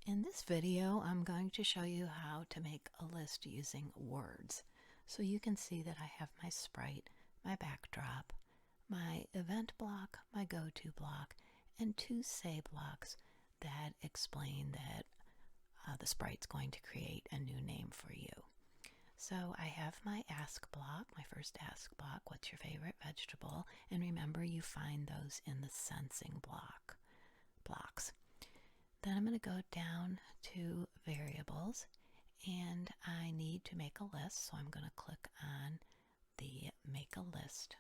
In this video, I'm going to show you how to make a list using words. So you can see that I have my sprite, my backdrop, my event block, my go-to block, and two say blocks that explain that the sprite's going to create a new name for you. So I have my ask block, my first ask block, what's your favorite vegetable? And remember, you find those in the sensing blocks. Then I'm going to go down to variables, and I need to make a list, so I'm going to click on the make a list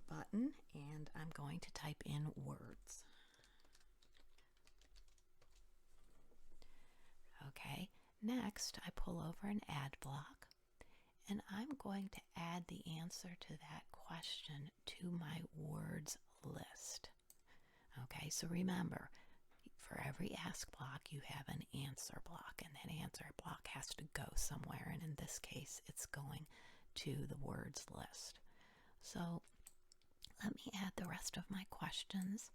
button, and I'm going to type in words. Okay, next I pull over an add block, and I'm going to add the answer to that question to my words list. Okay, so remember, for every ask block, you have an answer block, and that answer block has to go somewhere, and in this case, it's going to the words list. So let me add the rest of my questions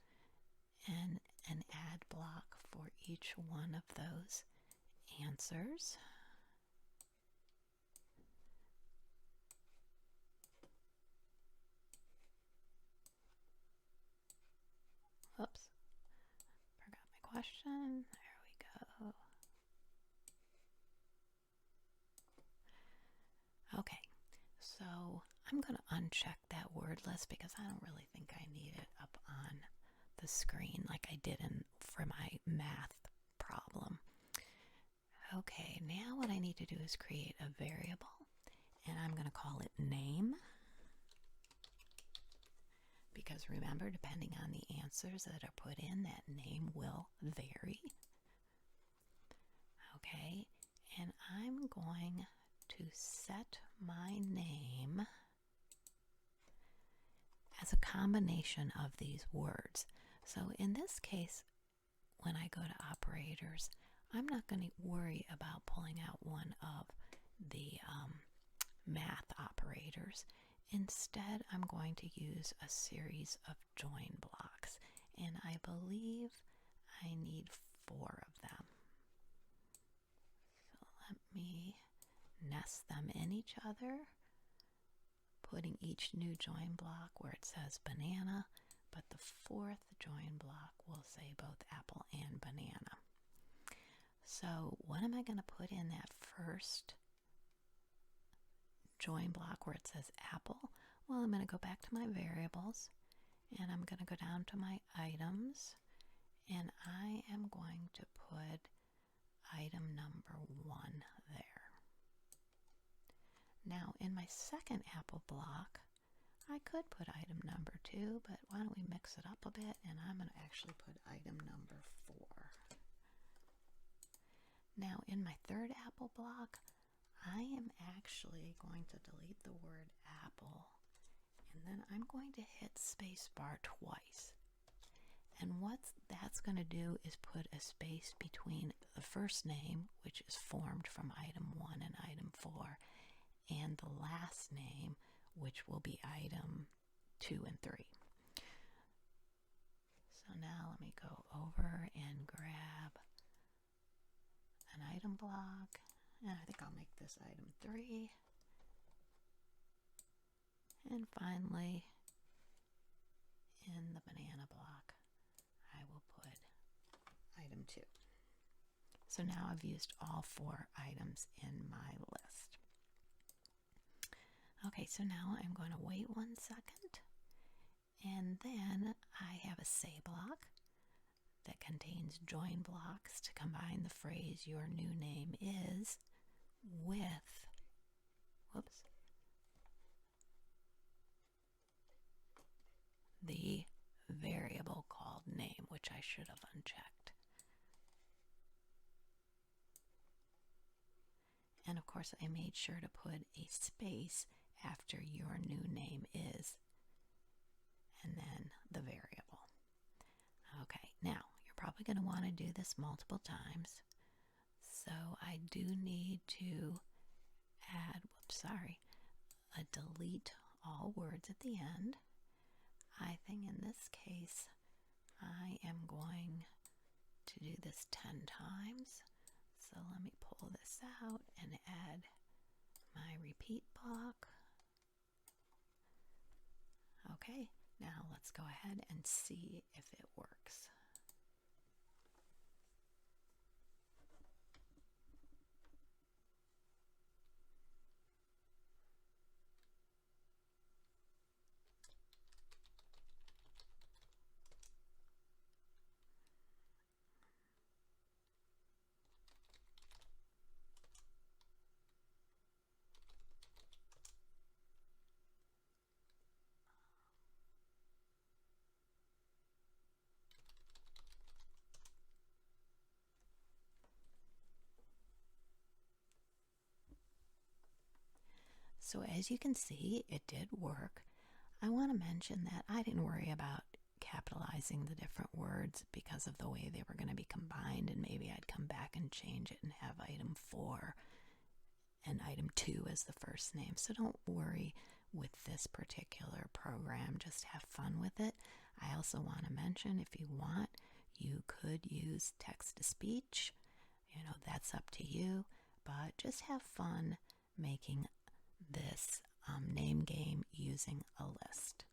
and an add block for each one of those answers. Oops. Forgot my question. There we go. Okay, so I'm going to uncheck that word list because I don't really think I need it up on the screen like I did for my math problem. Okay, now what I need to do is create a variable, and I'm going to call it name. Because remember, depending on the answers that are put in, that name will vary. Okay, and I'm going to set my name as a combination of these words. So in this case, when I go to operators, I'm not going to worry about pulling out one of the math operators. Instead, I'm going to use a series of join blocks, and I believe I need 4 of them. So let me nest them in each other, putting each new join block where it says banana, but the 4th join block will say both apple and banana. So what am I going to put in that first join block where it says apple? Well, I'm going to go back to my variables, and I'm going to go down to my items, and I am going to put item number 1 there. Now in my second apple block, I could put item number 2, but why don't we mix it up a bit, and I'm going to actually put item number 4. Now in my third apple block, I am actually going to delete the word apple, and then I'm going to hit spacebar twice. And what that's going to do is put a space between the first name, which is formed from item 1 and item 4, and the last name, which will be item 2 and 3. So now let me go over and grab an item block, and I think I'll make this item 3. And finally, in the banana block, I will put item 2. So now I've used all 4 items in my list. Okay, so now I'm going to wait 1 second, and then I have a say block that contains join blocks to combine the phrase your new name is with, the variable called name, which I should have unchecked. And of course, I made sure to put a space after your new name is, and then the variable. Okay, now you're probably going to want to do this multiple times. So I do need to add, a delete all words at the end. I think in this case, I am going to do the this 10 times. So let me pull this out and add my repeat block. Okay, now let's go ahead and see if it works. So as you can see, it did work. I want to mention that I didn't worry about capitalizing the different words because of the way they were going to be combined, and maybe I'd come back and change it and have item 4 and item 2 as the first name. So don't worry with this particular program, just have fun with it. I also want to mention, if you want, you could use text to speech. That's up to you, but just have fun making this name game using a list.